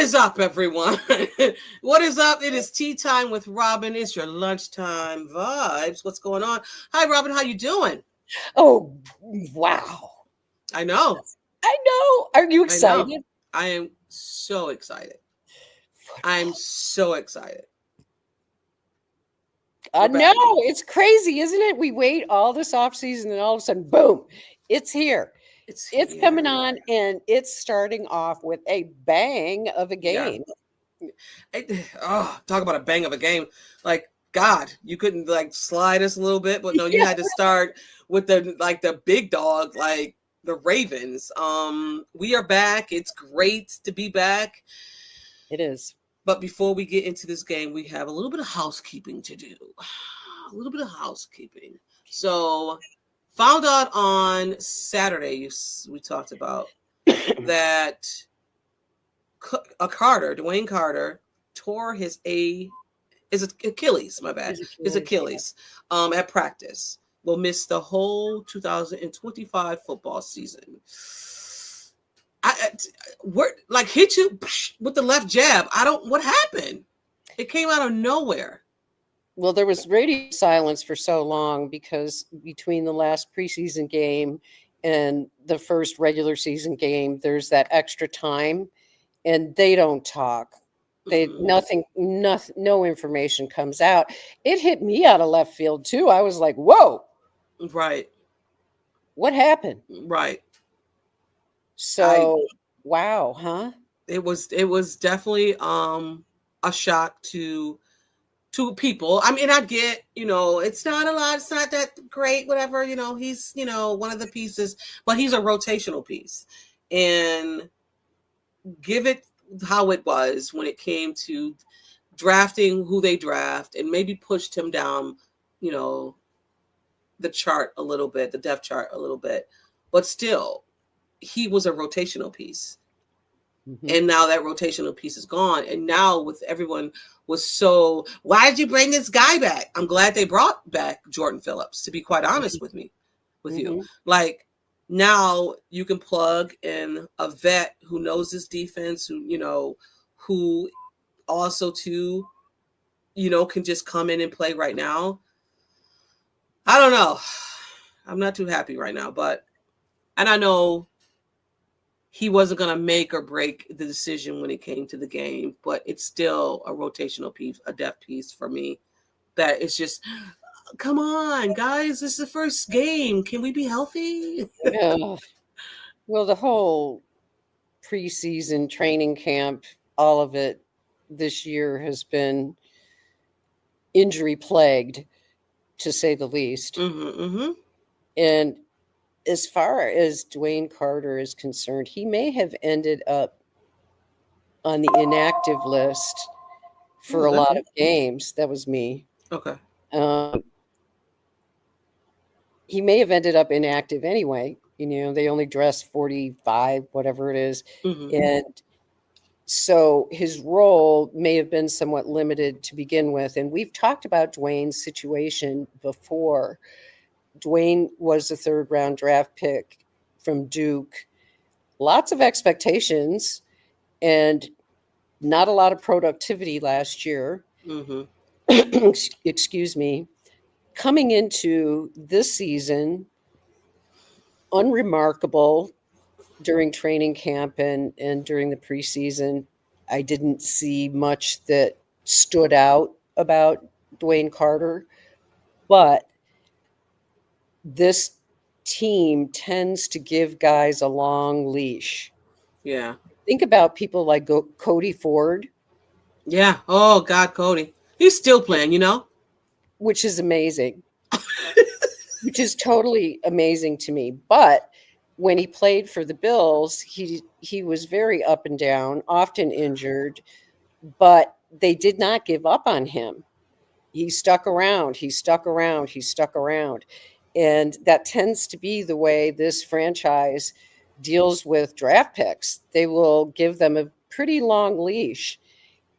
is up, everyone? What is up? It is tea time with Robyn. It's your lunchtime vibes. What's going on? Hi, Robyn. How you doing? Oh, wow. I know. I know. Are you I know. excited? I am so excited. I'm so excited. I We're back. know. It's crazy, isn't it? We wait all this off season and all of a sudden, boom, it's here. It's It's here. coming on and it's starting off with a bang of a Yeah. game. Talk about a bang of a game. Like, God, you couldn't like slide us a little bit, but no, you Yeah. had to start with the big dog, like the Ravens. We are back. It's great to be back. It is. But before we get into this game, we have a little bit of housekeeping to do. A little bit of housekeeping. So, found out on Saturday, we talked about that DeWayne Carter, tore his Achilles, my bad, his Achilles at practice. Will miss the whole 2025 football season. Hit you with the left jab. What happened? It came out of nowhere. Well, there was radio silence for so long because between the last preseason game and the first regular season game, there's that extra time and they don't talk. No information comes out. It hit me out of left field too. I was like, whoa. Right. What happened? Right. So, wow, huh? It was definitely a shock to people. I mean, I get, it's not a lot, it's not that great, whatever, he's, one of the pieces, but he's a rotational piece. And give it how it was when it came to drafting who they draft and maybe pushed him down, the chart a little bit, the depth chart a little bit, but still he was a rotational piece. Mm-hmm. And now that rotational piece is gone. And now with everyone was so, why did you bring this guy back? I'm glad they brought back Jordan Phillips, to be quite honest with you. Like, now you can plug in a vet who knows this defense, who also too, can just come in and play right now. I don't know. I'm not too happy right now, and I know he wasn't going to make or break the decision when it came to the game, but it's still a rotational piece, a depth piece for me. That it's just, come on, guys, this is the first game. Can we be healthy? Yeah. Well, the whole preseason training camp, all of it this year has been injury plagued, to say the least. Mm-hmm, mm-hmm. And as far as DeWayne Carter is concerned, he may have ended up on the inactive list for a lot of games. That was me. Okay. He may have ended up inactive anyway. They only dress 45, whatever it is. Mm-hmm. And so his role may have been somewhat limited to begin with. And we've talked about DeWayne's situation before. DeWayne was a third-round draft pick from Duke. Lots of expectations and not a lot of productivity last year. Mm-hmm. Excuse me. Coming into this season, unremarkable during training camp and during the preseason. I didn't see much that stood out about DeWayne Carter, but this team tends to give guys a long leash. Yeah. Think about people like Cody Ford. Yeah. Oh, God, Cody. He's still playing, Which is amazing. Which is totally amazing to me. But when he played for the Bills, he was very up and down, often injured, but they did not give up on him. He stuck around. And that tends to be the way this franchise deals with draft picks. They will give them a pretty long leash.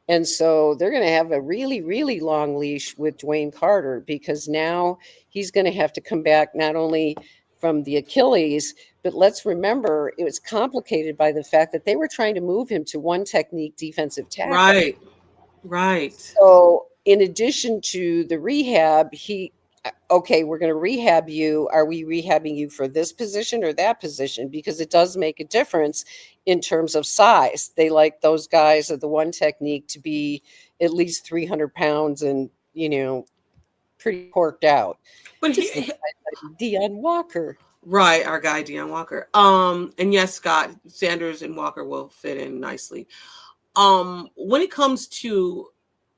And so they're going to have a really, really long leash with DeWayne Carter because now he's going to have to come back not only from the Achilles, But let's remember, it was complicated by the fact that they were trying to move him to one technique defensive tackle. Right. So in addition to the rehab, okay, we're going to rehab you. Are we rehabbing you for this position or that position? Because it does make a difference in terms of size. They like those guys at the one technique to be at least 300 pounds and, pretty porked out. But Just like Deion Walker. Right, our guy Deion Walker. And yes, Scott Sanders and Walker will fit in nicely. When it comes to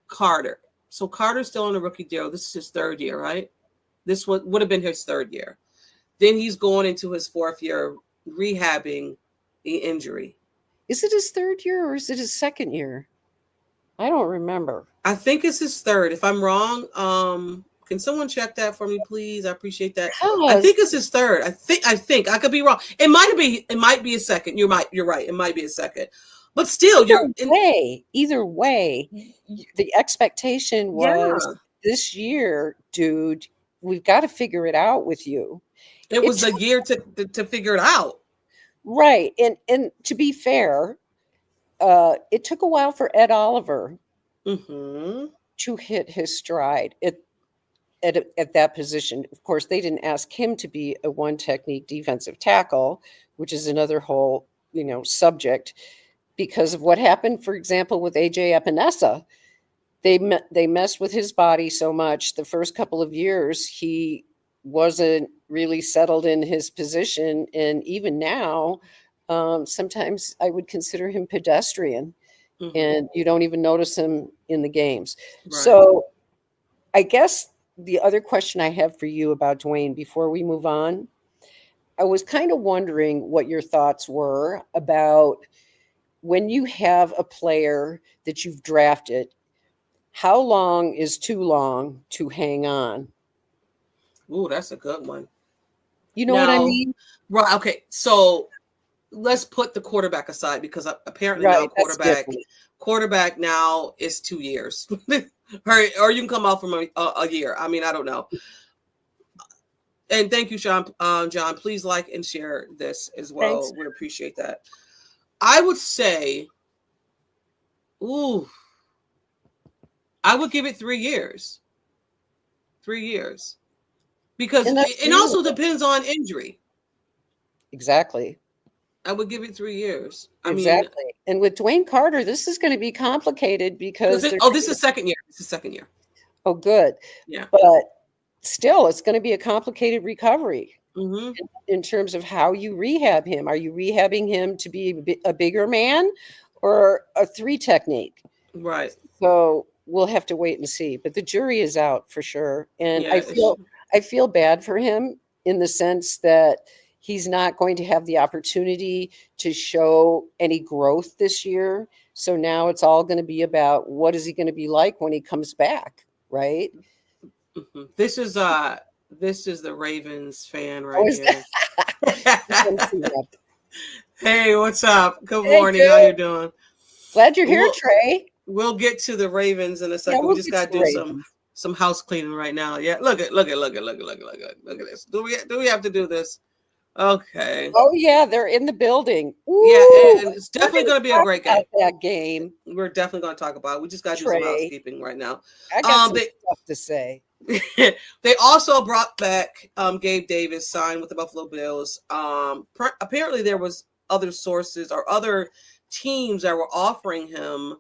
Carter, so Carter's still on a rookie deal. This is his third year, right? This would have been his third year. Then he's going into his fourth year rehabbing the injury. Is it his third year or is it his second year? I don't remember. I think it's his third. If I'm wrong, can someone check that for me, please? I appreciate that. I think it's his third. I think I could be wrong. It might be a second. You're right. It might be a second. But still, either way, the expectation was this year, dude, we've got to figure it out with you. It was a year to figure it out. Right. And to be fair, it took a while for Ed Oliver to hit his stride at that position. Of course, they didn't ask him to be a one technique defensive tackle, which is another whole, subject, because of what happened, for example, with AJ Epinesa. They messed with his body so much the first couple of years, he wasn't really settled in his position. And even now, sometimes I would consider him pedestrian, and you don't even notice him in the games. Right. So I guess the other question I have for you about DeWayne before we move on, I was kind of wondering what your thoughts were about when you have a player that you've drafted, how long is too long to hang on? Ooh, that's a good one. You know what I mean? Right. Okay. So let's put the quarterback aside, because apparently now quarterback now is 2 years. Or you can come out from a year. I mean, I don't know. And thank you, Sean. John, please like and share this as well. Thanks. We appreciate that. I would say, I would give it 3 years. 3 years. Because it also depends on injury. Exactly. I would give it 3 years. Exactly. And with DeWayne Carter, this is going to be complicated because this is second year. This is second year. Oh, good. Yeah. But still, it's going to be a complicated recovery in terms of how you rehab him. Are you rehabbing him to be a bigger man or a 3 technique? Right. So we'll have to wait and see. But the jury is out for sure. And I feel bad for him in the sense that he's not going to have the opportunity to show any growth this year. So now it's all going to be about what is he going to be like when he comes back, right? This is the Ravens fan right here. Hey, what's up? Good morning. How you doing? Glad you're here, Trey. We'll get to the Ravens in a second. We just got to do some house cleaning right now. Yeah, look at this. Do we have to do this? Okay. Oh yeah, they're in the building. Ooh, yeah, and it's definitely going to be a great game. That game. We're definitely going to talk about it. We just got to do some housekeeping right now. I got some stuff to say. They also brought back Gabe Davis, signed with the Buffalo Bills. Apparently there was other sources or other teams that were offering him,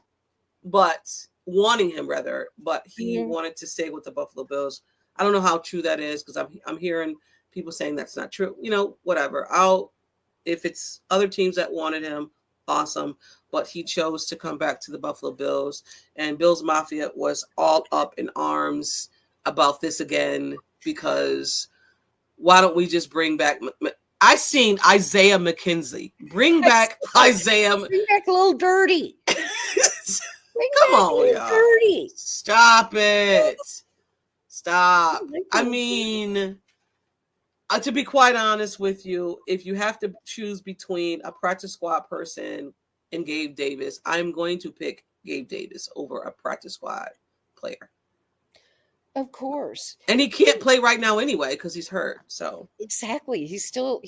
but he wanted to stay with the Buffalo Bills. I don't know how true that is, because I'm hearing people saying that's not true. Whatever. If it's other teams that wanted him, awesome. But he chose to come back to the Buffalo Bills, and Bills Mafia was all up in arms about this again, because why don't we just bring back? I seen Isaiah McKenzie. Bring back Isaiah. Bring back a little dirty. Come on, y'all. Dirty. Stop it. Stop. I mean, to be quite honest with you, if you have to choose between a practice squad person and Gabe Davis, I'm going to pick Gabe Davis over a practice squad player. Of course. And he can't play right now anyway because he's hurt. So Exactly. He's still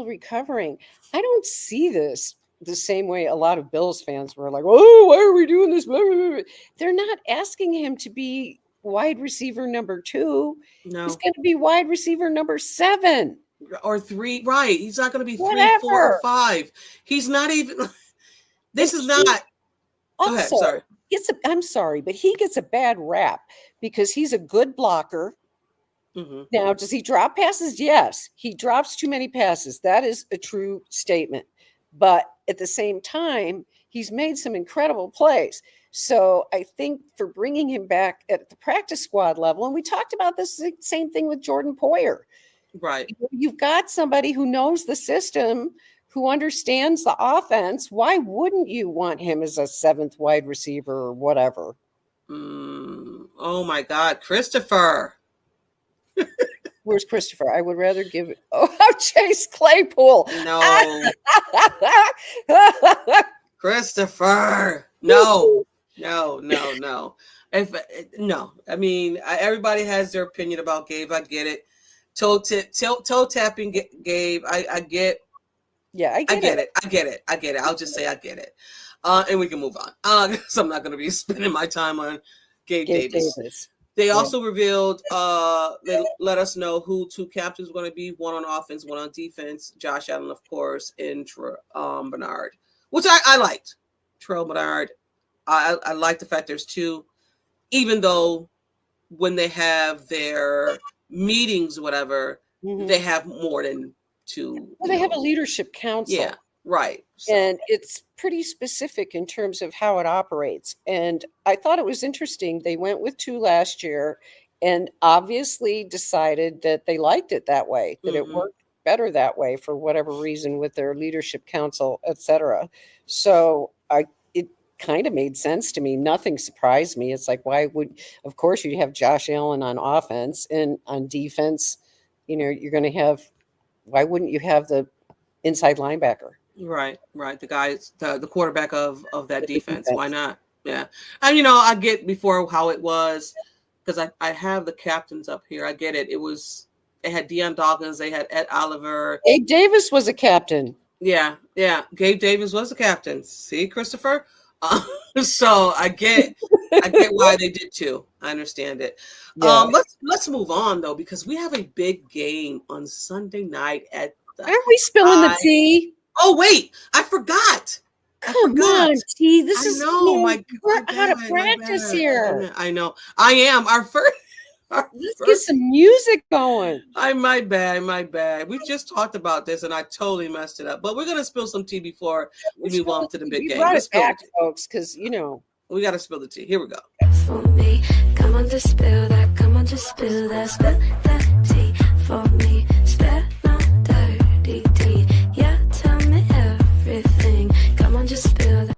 recovering. I don't see this the same way a lot of Bills fans were like, "Oh, why are we doing this?" Blah, blah, blah. They're not asking him to be wide receiver number 2. no, He's going to be wide receiver number 7 or 3. Right? He's not going to be 3, Whatever. 4, or 5. He's not even. This is not. Go ahead. Also, Sorry. I'm sorry, but he gets a bad rap because he's a good blocker. Mm-hmm. Now, does he drop passes? Yes, he drops too many passes. That is a true statement. But at the same time, he's made some incredible plays. So I think for bringing him back at the practice squad level, and we talked about this same thing with Jordan Poyer. Right. You've got somebody who knows the system, who understands the offense. Why wouldn't you want him as a 7th wide receiver or whatever? Oh my God, Christopher. Where's Christopher? I would rather give it. Oh, Chase Claypool. No. Christopher. No. I mean, everybody has their opinion about Gabe. I get it. Toe tapping Gabe. I get. Yeah, I get it. I get it. I'll just say I get it. And we can move on. So I'm not going to be spending my time on Gabe Davis. They also revealed, they let us know who 2 captains were going to be, 1 on offense, 1 on defense. Josh Allen, of course, and Bernard, which I liked. Terrell Bernard. I like the fact there's 2, even though when they have their meetings, whatever, they have more than 2. Well, they have a leadership council. Yeah, right. So. And it's pretty specific in terms of how it operates. And I thought it was interesting. They went with 2 last year and obviously decided that they liked it that way, that it worked better that way for whatever reason with their leadership council, etc. So it kind of made sense to me. Nothing surprised me. It's like, of course you'd have Josh Allen on offense, and on defense, you're going to have, why wouldn't you have the inside linebacker? Right. The guy, the quarterback of that defense. Why not? Yeah. And, I get before how it was, because I have the captains up here. I get it. They had Deion Dawkins. They had Ed Oliver. Gabe Davis was a captain. Yeah. Gabe Davis was a captain. See, Christopher? So I get why they did too. I understand it. Yeah. Let's move on though, because we have a big game on Sunday night at Aren't we spilling the tea? Oh wait, I forgot. Come on, T. This is we're out of practice here. I know. I am. Let's get some music going. My bad. We just talked about this and I totally messed it up. But we're gonna spill some tea before we move on to the big game. Let's back, folks, because we gotta spill the tea. Here we go. For me, come on, just spill that. Come on, just spill that. Spill that tea for me. Spill my dirty tea. Yeah, tell me everything. Come on, just spill that.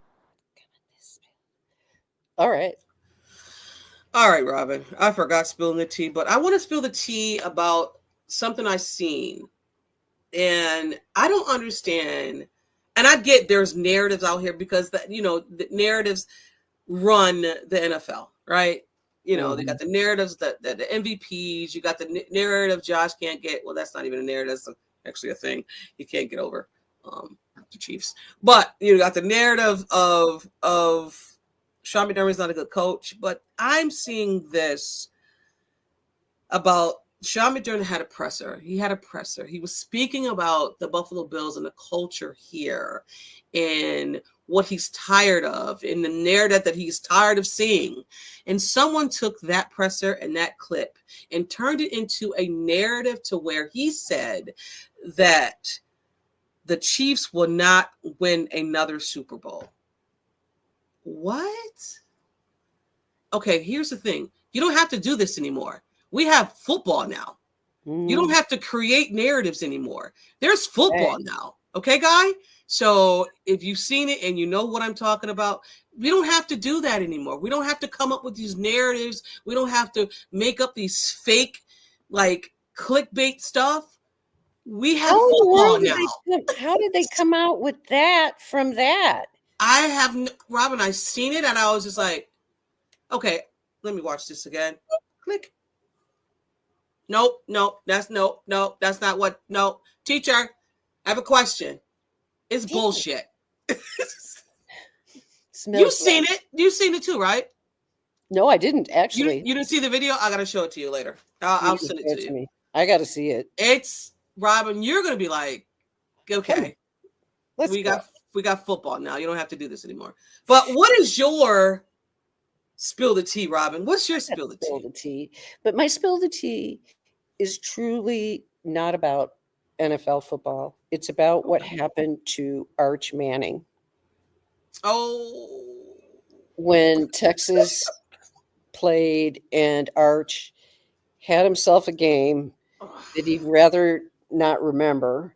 All right. All right, Robyn. I forgot spilling the tea, but I want to spill the tea about something I've seen. And I don't understand. And I get there's narratives out here because the narratives run the NFL, right? They got the narratives that the MVPs, you got the narrative Josh can't get. Well, that's not even a narrative. That's actually a thing. He can't get over the Chiefs. But you got the narrative of Sean McDermott's not a good coach, but I'm seeing this about Sean McDermott had a presser. He had a presser. He was speaking about the Buffalo Bills and the culture here and what he's tired of and the narrative that he's tired of seeing. And someone took that presser and that clip and turned it into a narrative to where he said that the Chiefs will not win another Super Bowl. What? Okay, here's the thing. You don't have to do this anymore. We have football now. You don't have to create narratives anymore. There's football now. Okay, guy? So if you've seen it and you know what I'm talking about, we don't have to do that anymore. We don't have to come up with these narratives. We don't have to make up these fake, clickbait stuff. We have football now. How did they come out with that from that? I have, Robyn, I seen it and I was just like, okay, let me watch this again. Click. Nope. That's not what. No, teacher, I have a question. It's bullshit. You've seen it. You've seen it too, right? No, I didn't actually. You didn't see the video? I gotta show it to you later. I'll send it to you. Me. I gotta see it. It's Robyn. You're gonna be like, okay, we got football now. You don't have to do this anymore. But what is your spill the tea, Robyn? What's your spill the tea? Spill the tea. But my spill the tea is truly not about NFL football. It's about what happened to Arch Manning. Oh, when Texas played and Arch had himself a game that he'd rather not remember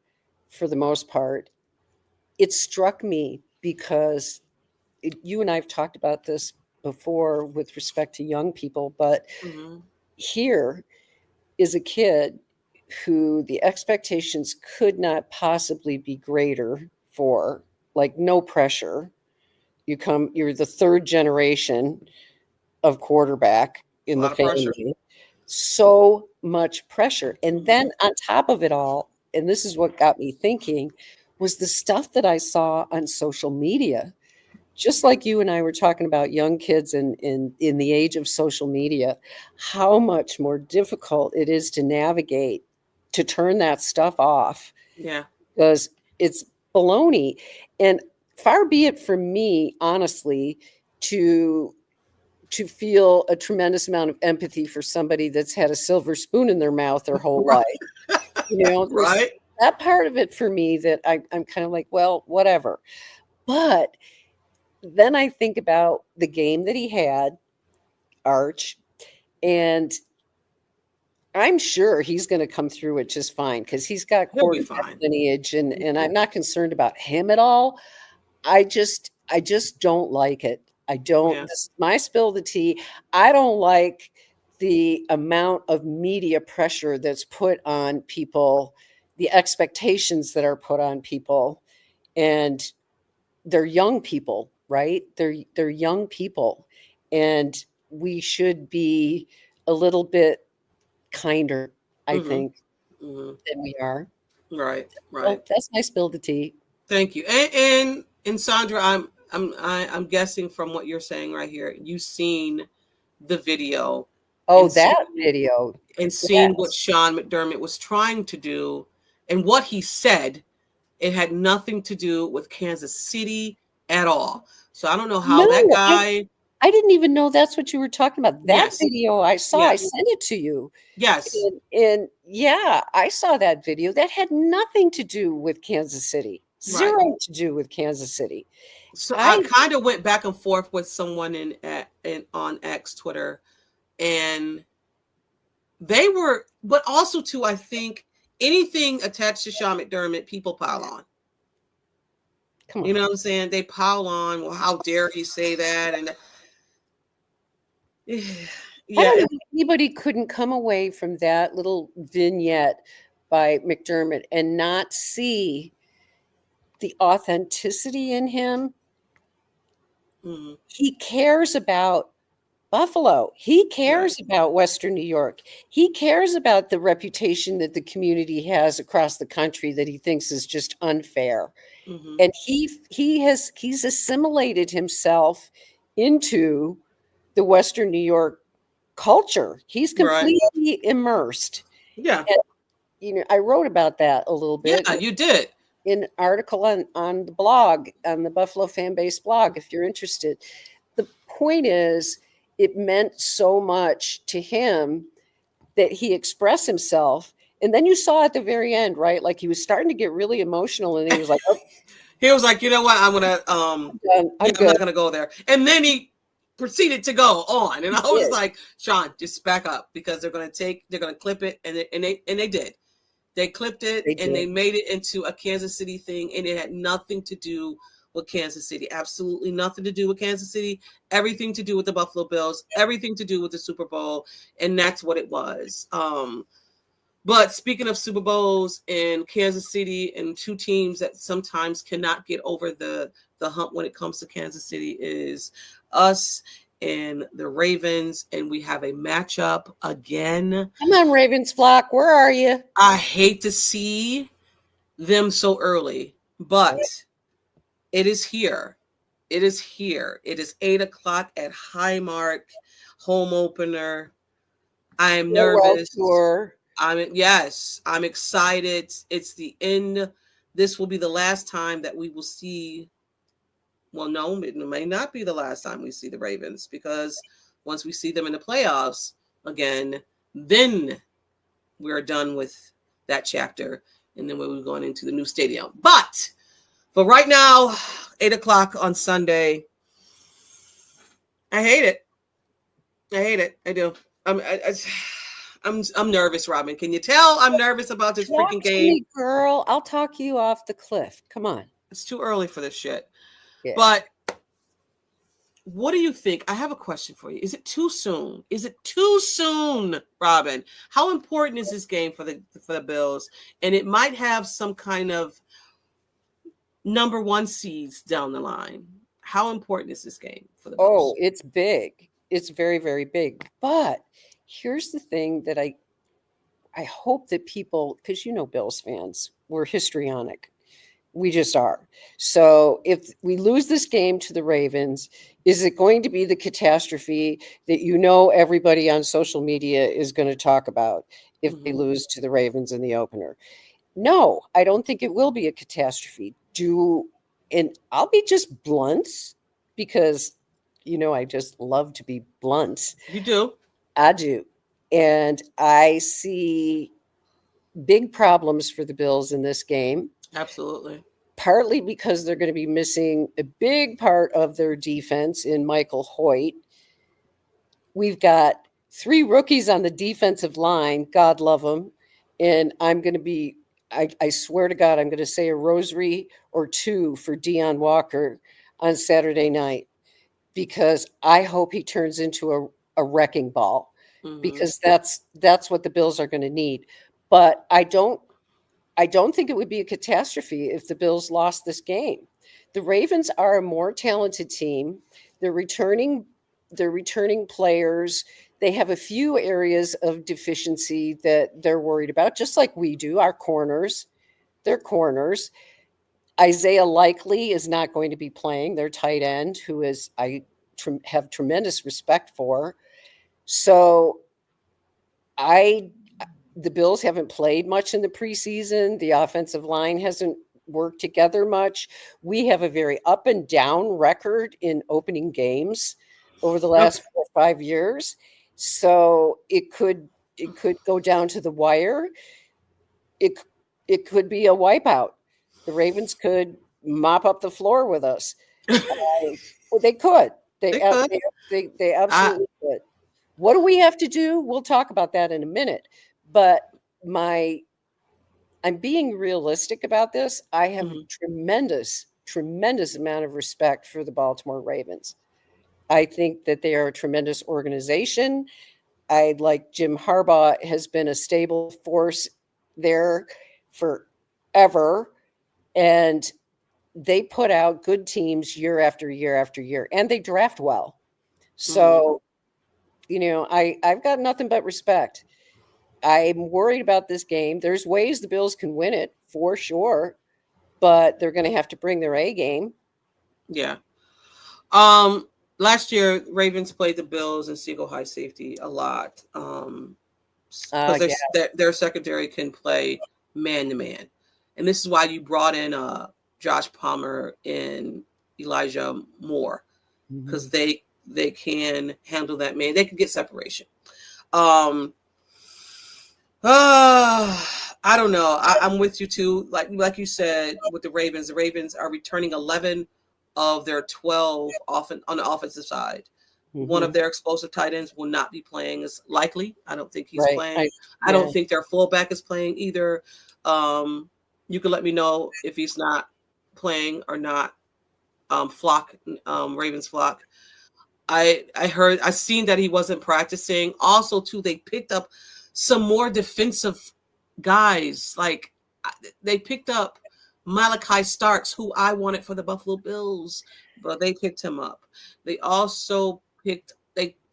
for the most part, it struck me because you and I have talked about this before with respect to young people, but here is a kid who the expectations could not possibly be greater for, like no pressure. You're the third generation of quarterback in the family. So much pressure. And then on top of it all, and this is what got me thinking, was the stuff that I saw on social media. Just like you and I were talking about young kids in the age of social media, how much more difficult it is to navigate, to turn that stuff off. Yeah. Because it's baloney. And far be it from me, honestly, to feel a tremendous amount of empathy for somebody that's had a silver spoon in their mouth their whole life. You know, right? That part of it for me that I'm kind of like, well, whatever. But then I think about the game that he had, Arch, and I'm sure he's going to come through it just fine because he's got quarterback lineage, and I'm not concerned about him at all. I just don't like it. I don't. Yeah. This is my spill the tea. I don't like the amount of media pressure that's put on people, the expectations that are put on people, and they're young people, right? They're young people, and we should be a little bit kinder, I think, than we are. Right. So that's my spill the tea. Thank you. And Sandra, I'm guessing from what you're saying right here, you've seen the video. Oh, that video. And seen what Sean McDermott was trying to do and what he said. It had nothing to do with Kansas City at all. So I don't know how that guy. I didn't even know that's what you were talking about. That video I saw, I sent it to you. Yes. And yeah, I saw that video. That had nothing to do with Kansas City. Zero to do with Kansas City. So I kind of went back and forth with someone on X, Twitter, and they were, but also too, I think anything attached to Sean McDermott, people pile on. Come on. You know what I'm saying? They pile on. Well, how dare he say that? And I don't know if anybody couldn't come away from that little vignette by McDermott and not see the authenticity in him. He cares about Buffalo. He cares about Western New York. He cares about the reputation that the community has across the country that he thinks is just unfair. And he's assimilated himself into the Western New York culture. He's completely immersed. Yeah. And, I wrote about that a little bit. Yeah, you did. In an article on the blog, on the Buffalo fan base blog, if you're interested. The point is, it meant so much to him that he expressed himself. And then you saw at the very end, right? Like he was starting to get really emotional and he was like, oh. He was like, you know what? I'm not going to go there. And then he proceeded to go on. And I was like, Sean, just back up because they're going to clip it. And they did. They clipped it and they made it into a Kansas City thing. And it had nothing to do with Kansas City. Absolutely nothing to do with Kansas City. Everything to do with the Buffalo Bills. Everything to do with the Super Bowl. And that's what it was. But speaking of Super Bowls and Kansas City and two teams that sometimes cannot get over the hump when it comes to Kansas City is us and the Ravens, and we have a matchup again. Come on, Ravens flock. Where are you? I hate to see them so early, but it is here. It is here. It is 8:00 at Highmark, home opener. I am nervous. I'm excited. It's the end. This will be the last time that we will see. Well, no, it may not be the last time we see the Ravens, because once we see them in the playoffs again, then we're done with that chapter, and then we're going into the new stadium. But for right now, 8:00 on Sunday, I hate it. I do. I'm nervous, Robyn. Can you tell I'm nervous about this freaking game? Me, girl, I'll talk you off the cliff. Come on. It's too early for this shit. Yeah. But what do you think? I have a question for you. Is it too soon? Is it too soon, Robyn? How important is this game for the Bills? And it might have some kind of number one seeds down the line. How important is this game for the Bills? Oh, it's big. It's very, very big. But here's the thing that I hope that people, because Bills fans, we're histrionic. We just are. So if we lose this game to the Ravens, is it going to be the catastrophe that everybody on social media is going to talk about if they lose to the Ravens in the opener? No, I don't think it will be a catastrophe. And I'll be just blunt, because I just love to be blunt. You do? I do. And I see big problems for the Bills in this game. Absolutely. Partly because they're going to be missing a big part of their defense in Michael Hoyt. We've got 3 rookies on the defensive line. God love them. And I swear to God, I'm going to say a rosary or 2 for Deion Walker on Saturday night, because I hope he turns into a wrecking ball, because that's what the Bills are going to need. But I don't think it would be a catastrophe if the Bills lost this game. The Ravens are a more talented team. They're returning players. They have a few areas of deficiency that they're worried about, just like we do. Our corners, they're corners. Isaiah Likely is not going to be playing, their tight end, who I have tremendous respect for. So the Bills haven't played much in the preseason. The offensive line hasn't worked together much. We have a very up and down record in opening games over the last 4 or 5 years. So it could go down to the wire. It could be a wipeout. The Ravens could mop up the floor with us. Well, they could. They absolutely could. What do we have to do? We'll talk about that in a minute. But I'm being realistic about this. I have a tremendous amount of respect for the Baltimore Ravens. I think that they are a tremendous organization. Jim Harbaugh has been a stable force there forever. And they put out good teams year after year after year, and they draft well. So, I've got nothing but respect. I'm worried about this game. There's ways the Bills can win it for sure, but they're going to have to bring their A game. Yeah. Last year, Ravens played the Bills in single high safety a lot. Because their secondary can play man to man. And this is why you brought in Josh Palmer and Elijah Moore, because they can handle that man. They can get separation. I don't know. I'm with you too. Like you said, with the Ravens are returning 11 of their 12 on the offensive side. One of their explosive tight ends will not be playing as likely. I don't think he's playing. I don't think their fullback is playing either. You can let me know if he's not playing or not. Ravens Flock. I seen that he wasn't practicing. Also, too, they picked up some more defensive guys. Like they picked up Malachi Starks, who I wanted for the Buffalo Bills, but they picked him up. They also picked.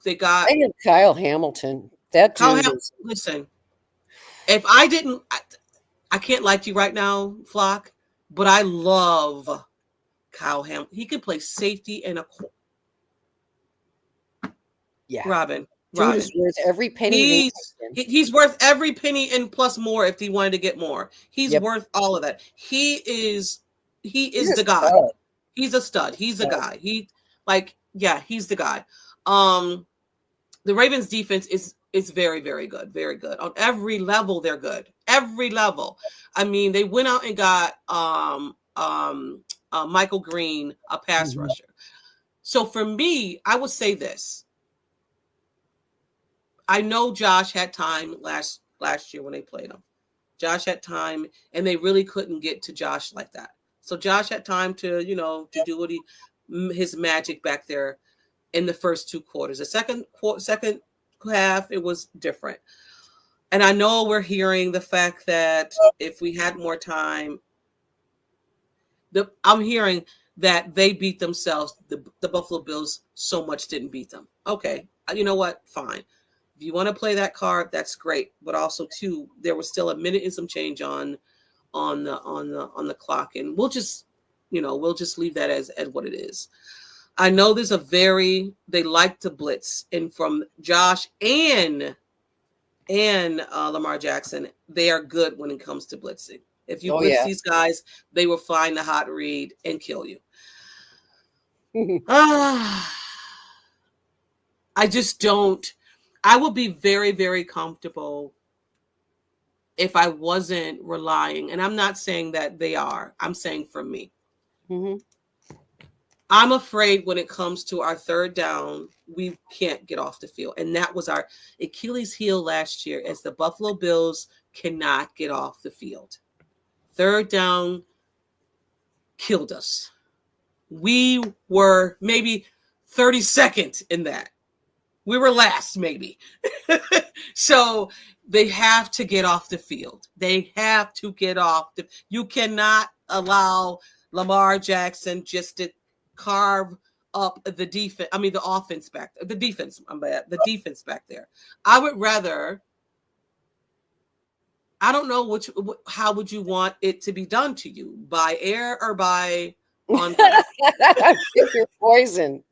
They got. I have Kyle Hamilton. That dude is. Listen, if I didn't, I can't like you right now, Flock, but I love Kyle Hamilton. He can play safety and a. Yeah, Robyn. Dude is worth every penny. He's worth every penny and plus more if he wanted to get more. He's worth all of that. He is the guy. Stud. He's a stud. He's a guy. He's the guy. The Ravens defense is very, very good. Very good. On every level, they're good. Every level. I mean, they went out and got Michael Green, a pass rusher. So for me, I would say this. I know Josh had time last year when they played him. Josh had time, and they really couldn't get to Josh like that. So Josh had time to do what his magic back there in the first two quarters. The second half, it was different. And I know we're hearing the fact that if we had more time, I'm hearing that they beat themselves. The Buffalo Bills so much didn't beat them. Okay, you know what? Fine. If you want to play that card, that's great. But also, too, there was still a minute and some change on the clock, and we'll just leave that as what it is. I know there's they like to blitz, and from Josh and Lamar Jackson, they are good when it comes to blitzing. If you blitz these guys, they will find the hot read and kill you. I just don't. I would be very, very comfortable if I wasn't relying, and I'm not saying that they are. I'm saying for me. I'm afraid when it comes to our third down, we can't get off the field. And that was our Achilles heel last year, as the Buffalo Bills cannot get off the field. Third down killed us. We were maybe 32nd in that. We were last, maybe. So they have to get off the field. They have to get off. You cannot allow Lamar Jackson just to carve up the defense. I mean, the offense back there. The defense back there. I would rather. I don't know how would you want it to be done to you, by air or by on ground? Pick your poison.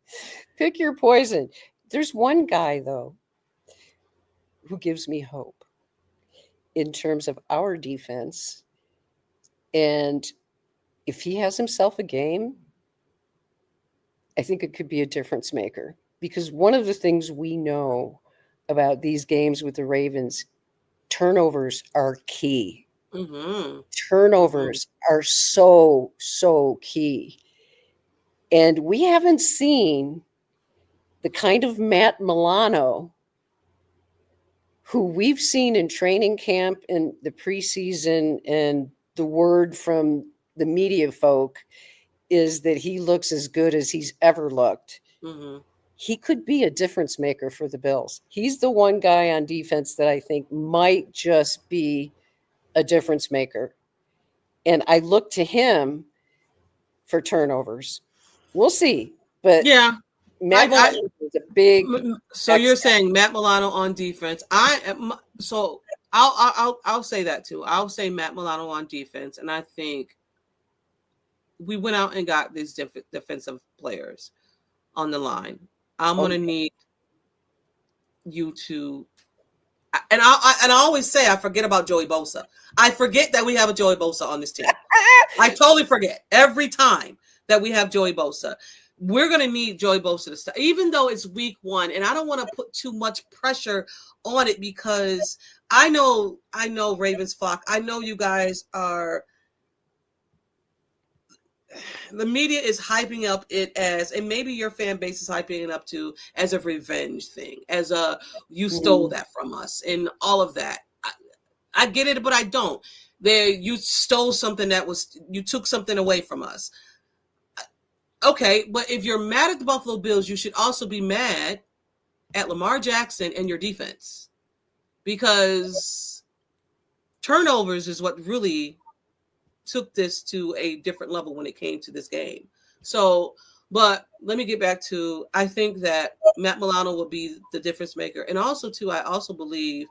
Pick your poison. There's one guy, though, who gives me hope in terms of our defense. And if he has himself a game, I think it could be a difference maker. Because one of the things we know about these games with the Ravens, turnovers are key. Turnovers are so, so key. And we haven't seen the kind of Matt Milano who we've seen in training camp in the preseason, and the word from the media folk is that he looks as good as he's ever looked. He could be a difference maker for the Bills. He's the one guy on defense that I think might just be a difference maker. And I look to him for turnovers. We'll see. But yeah. Matt Milano is a big. So you're saying Matt Milano on defense? I'll say that too. I'll say Matt Milano on defense, and I think we went out and got these defensive players on the line. I'm gonna need you to, and I always say I forget about Joey Bosa. I forget that we have a Joey Bosa on this team. I totally forget every time that we have Joey Bosa. We're going to need Joey Bosa to start, even though it's week one. And I don't want to put too much pressure on it, because I know Ravens flock. I know you guys are. The media is hyping up it as, and maybe your fan base is hyping it up too, as a revenge thing, as a, you stole that from us and all of that. I get it, but I don't. You stole something you took something away from us. Okay, but if you're mad at the Buffalo Bills, you should also be mad at Lamar Jackson and your defense, because turnovers is what really took this to a different level when it came to this game. So But let me get back to, I think that Matt Milano will be the difference maker. And also, too, I also believe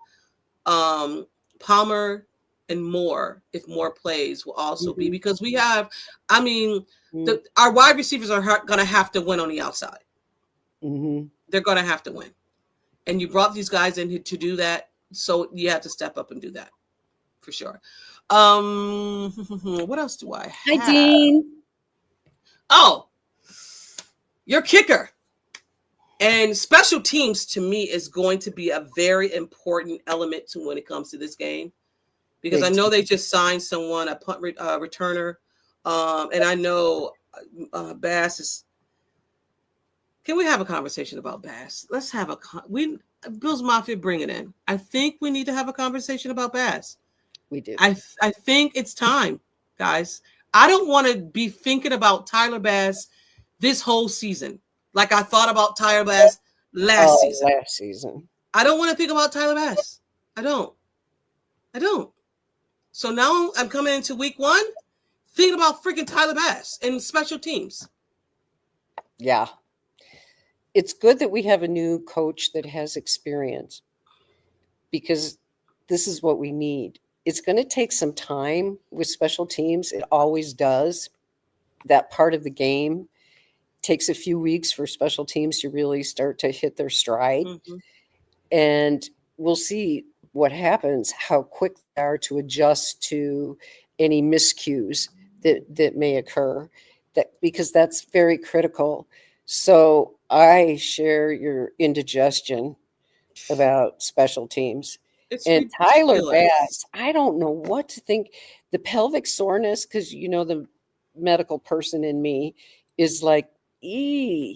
Palmer and Moore, if Moore plays, will also be, because we have, I mean, our wide receivers are going to have to win on the outside. They're going to have to win. And you brought these guys in to do that. So you have to step up and do that for sure. What else do I have? Hi, Dean. Oh, your kicker. And special teams to me is going to be a very important element to when it comes to this game, because I know they just signed someone, a punt returner, and I know Bass is. Can we have a conversation about Bass? Let's have Bills Mafia, bring it in. I think we need to have a conversation about Bass. We do. I think it's time, guys. I don't want to be thinking about Tyler Bass this whole season like I thought about Tyler Bass last season. I don't want to think about Tyler Bass. I don't. So now I'm coming into week 1 thinking about freaking Tyler Bass and special teams. Yeah. It's good that we have a new coach that has experience, because this is what we need. It's going to take some time with special teams. It always does. That part of the game takes a few weeks for special teams to really start to hit their stride. And we'll see what happens, how quick they are to adjust to any miscues that may occur, because that's very critical. So I share your indigestion about special teams. And Tyler Bass, I don't know what to think. The pelvic soreness, because the medical person in me is like, your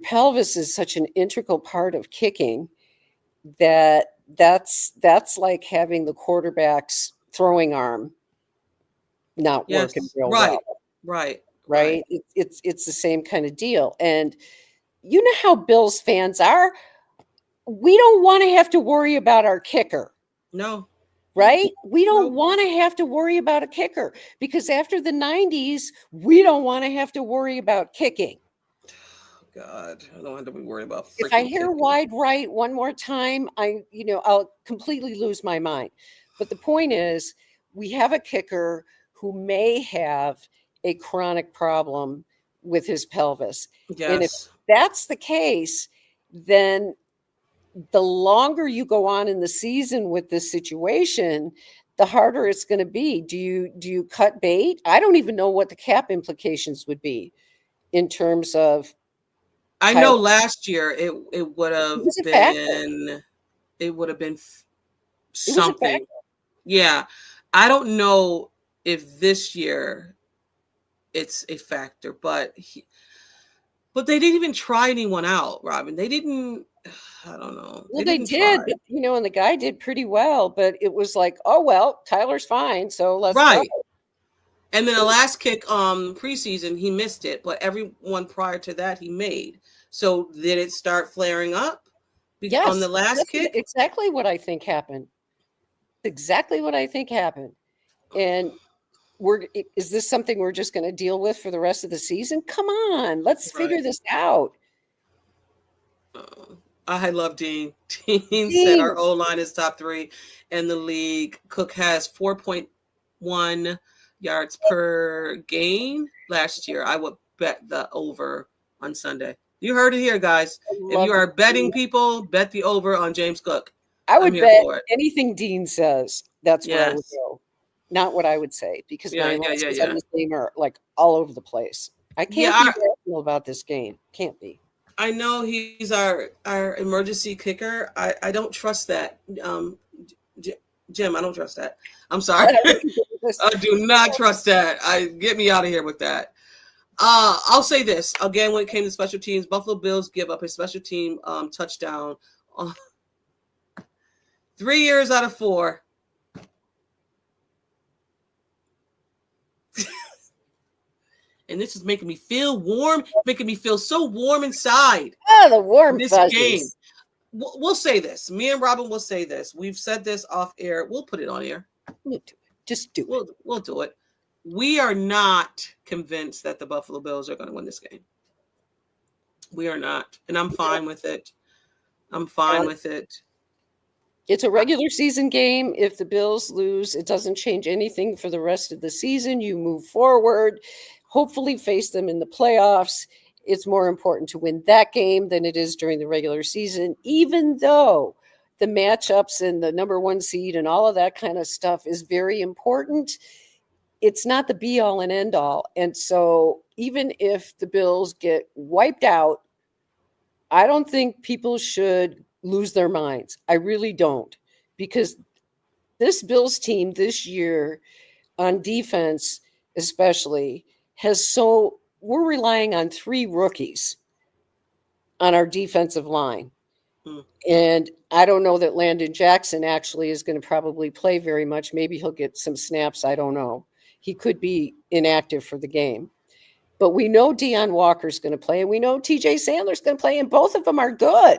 pelvis is such an integral part of kicking that's like having the quarterback's throwing arm not working real well. Right. It's the same kind of deal. And you know how Bills fans are. We don't want to have to worry about our kicker. No. Right? We don't want to have to worry about a kicker, because after the 90s, we don't want to have to worry about kicking. God, I don't have to be worried about. If I hear wide right one more time, I'll completely lose my mind. But the point is, we have a kicker who may have a chronic problem with his pelvis. Yes. And if that's the case, then the longer you go on in the season with this situation, the harder it's going to be. Do you cut bait? I don't even know what the cap implications would be in terms of. I know last year it would have been something. Yeah. I don't know if this year it's a factor, but they didn't even try anyone out, Robyn. They didn't. I don't know. Well, they did, and the guy did pretty well, but it was like, oh, well, Tyler's fine, so let's go. And then the last kick preseason, he missed it, but everyone prior to that he made. So did it start flaring up on the last kick? Exactly what I think happened. And is this something we're just going to deal with for the rest of the season? Come on, let's figure this out. I love Dean. Dean said our O-line is top 3 in the league. Cook has 4.1 yards per game last year. I would bet the over on Sunday. You heard it here, guys. If you are betting people, bet the over on James Cook. I would bet anything Dean says. That's where I would go. Not what I would say, because my emotions on this game are like all over the place. I can't be rational about this game. Can't be. I know he's our emergency kicker. I don't trust that. Jim, I don't trust that. I'm sorry. I do not trust that. Get me out of here with that. I'll say this. Again, when it came to special teams, Buffalo Bills give up a special team touchdown 3 years out of 4. And this is making me feel warm, making me feel so warm inside. Oh, the warm this fuzzies. Game. We'll say this. Me and Robyn will say this. We've said this off air. We'll put it on air. Just do it. We'll do it. we are not convinced that the Buffalo Bills are going to win this game. We are not. And I'm fine with it. I'm fine with it. It's a regular season game. If the Bills lose, it doesn't change anything for the rest of the season. You move forward, hopefully face them in the playoffs. It's more important to win that game than it is during the regular season, even though the matchups and the number one seed and all of that kind of stuff is very important. It's not the be all and end all. And so even if the Bills get wiped out, I don't think people should lose their minds. I really don't, because this Bills team this year on defense, especially, we're relying on 3 rookies on our defensive line. And I don't know that Landon Jackson actually is going to probably play very much. Maybe he'll get some snaps. I don't know. He could be inactive for the game. But we know Deion Walker's going to play, and we know TJ Sandler's going to play, and both of them are good.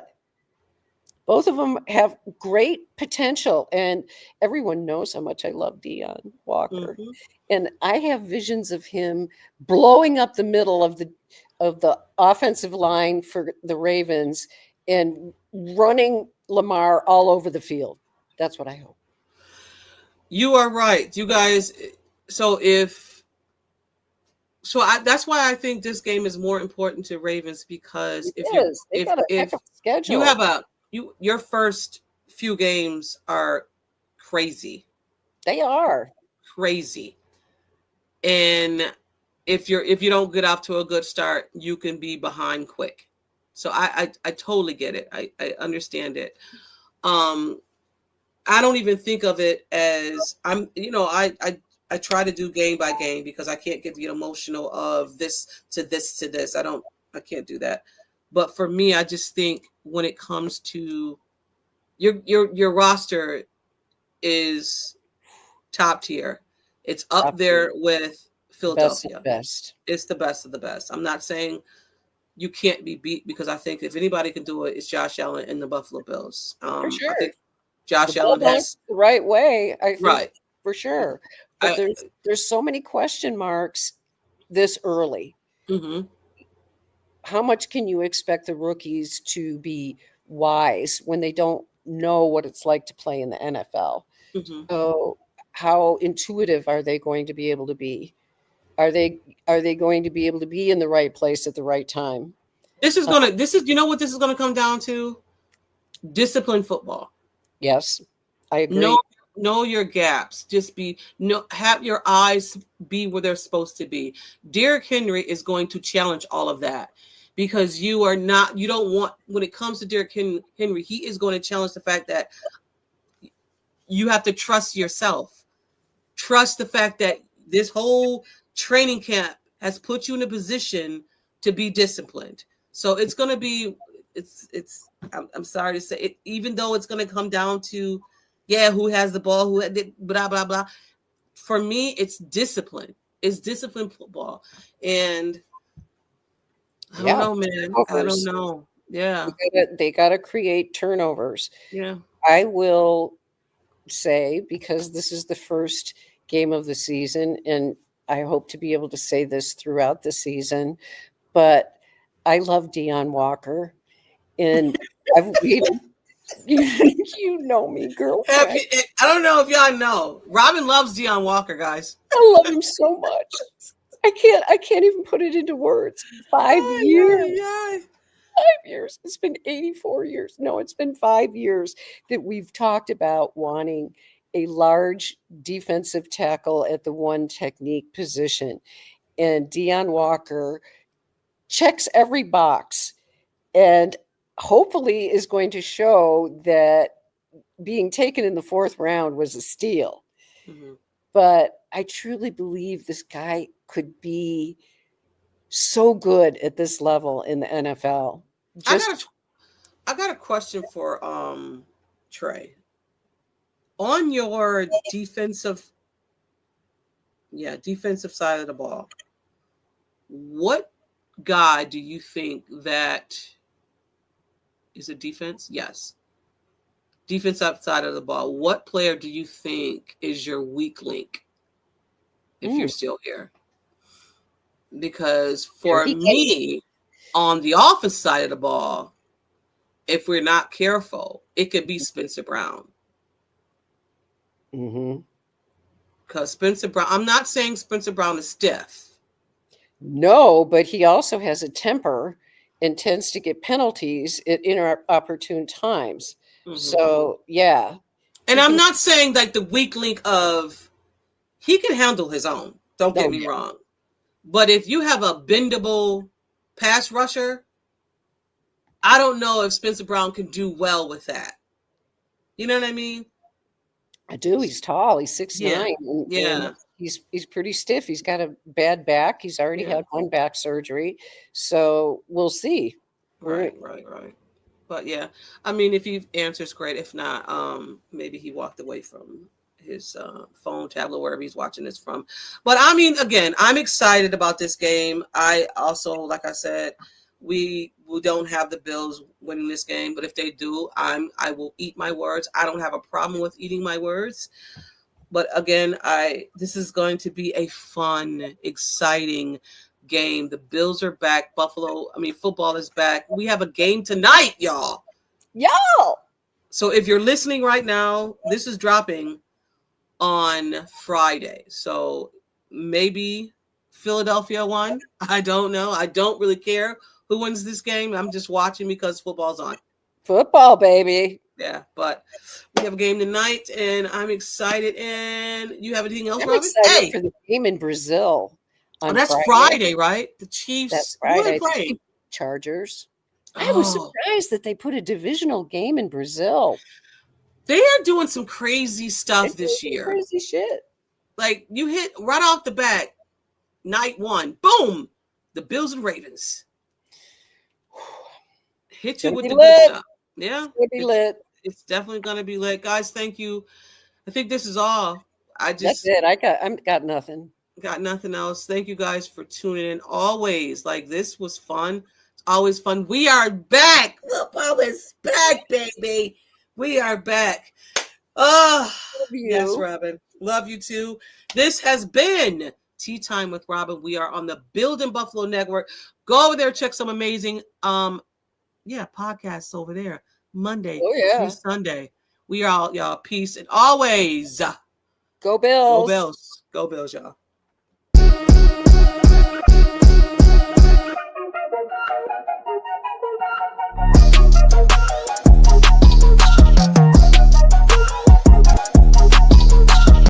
Both of them have great potential, and everyone knows how much I love Deion Walker. Mm-hmm. And I have visions of him blowing up the middle of the offensive line for the Ravens and running Lamar all over the field. That's what I hope. You are right, you guys. That's why I think this game is more important to Ravens, because if you have your first few games are crazy. They are crazy. And if you don't get off to a good start, you can be behind quick. So I totally get it. I understand it. I don't even think of it as I try to do game by game, because I can't get the emotional of this to this to this. I can't do that. But for me, I just think when it comes to your roster is top tier. It's up there with Philadelphia. Best. It's the best of the best. I'm not saying you can't be beat, because I think if anybody can do it, it's Josh Allen and the Buffalo Bills. For sure. I think Josh Allen has the right way. I think, right, for sure. But there's so many question marks this early. Mm-hmm. How much can you expect the rookies to be wise when they don't know what it's like to play in the NFL? Mm-hmm. So how intuitive are they going to be able to be? Are they going to be able to be in the right place at the right time? You know what this is gonna come down to? Disciplined football. Yes, I agree. Know your gaps. Have your eyes be where they're supposed to be. Derrick Henry is going to challenge all of that, because you don't want, when it comes to Derrick Henry, he is going to challenge the fact that you have to trust yourself. Trust the fact that this whole training camp has put you in a position to be disciplined. So it's going to be, I'm sorry to say it, even though it's going to come down to, who has the ball, who did blah, blah, blah. For me, it's discipline. It's disciplined football. And I don't know, man. I don't know. Yeah. They got to create turnovers. Yeah. I will say, because this is the first game of the season, and I hope to be able to say this throughout the season, but I love Deion Walker. And you know me, girlfriend. I don't know if y'all know. Robyn loves Deion Walker, guys. I love him so much. I can't even put it into words. 5 years. Yeah. 5 years. It's been 84 years. No, it's been 5 years that we've talked about wanting a large defensive tackle at the one technique position. And Deion Walker checks every box, and hopefully is going to show that being taken in the 4th round was a steal. Mm-hmm. But I truly believe this guy could be so good at this level in the NFL. I got a question for Trey. On your defensive side of the ball, what guy do you think that is a defense? Yes. Defense outside of the ball. What player do you think is your weak link if you're still here. Because for me, on the offense side of the ball, if we're not careful, it could be Spencer Brown. Because Spencer Brown, I'm not saying Spencer Brown is stiff. No, but he also has a temper and tends to get penalties at inopportune times. So, yeah. And I'm not saying like the weak link of he can handle his own. Don't get me wrong. But if you have a bendable pass rusher, I don't know if Spencer Brown can do well with that. You know what I mean? I do. He's tall. He's 6'9". Yeah. He's pretty stiff. He's got a bad back. He's already had one back surgery. So we'll see. Right. But yeah, I mean, if he answers, great. If not, maybe he walked away from his phone, tablet, wherever he's watching this from. But I mean, again, I'm excited about this game. I also, like I said, we don't have the Bills winning this game, but if they do, I will eat my words. I don't have a problem with eating my words. But again, this is going to be a fun, exciting game. The Bills are back. Football is back. We have a game tonight, y'all. So if you're listening right now, this is dropping on Friday. So maybe Philadelphia won. I don't know. I don't really care who wins this game. I'm just watching because football's on. Football, baby. Yeah, but we have a game tonight, and I'm excited. And you have anything else, I'm Robyn? excited for the game in Brazil. That's Friday, right? The Chiefs. That's Friday. Play? Chargers. I was surprised that they put a divisional game in Brazil. They are doing some crazy stuff this year. Crazy shit. Like you hit right off the bat, night one, boom, the Bills and Ravens. Hit you with the good stuff. Yeah, it's gonna be lit. It's definitely gonna be lit, guys. Thank you. I think this is all. That's it. I got nothing. Got nothing else. Thank you guys for tuning in. Always, like this was fun. It's always fun. We are back. Football is back, baby. We are back. Oh, yes, Robyn. Love you too. This has been Tea Time with Robyn. We are on the Build in Buffalo Network. Go over there, check some amazing podcasts over there. Monday through Sunday. We are all y'all. Peace and always go Bills. Go Bills. Go Bills, y'all.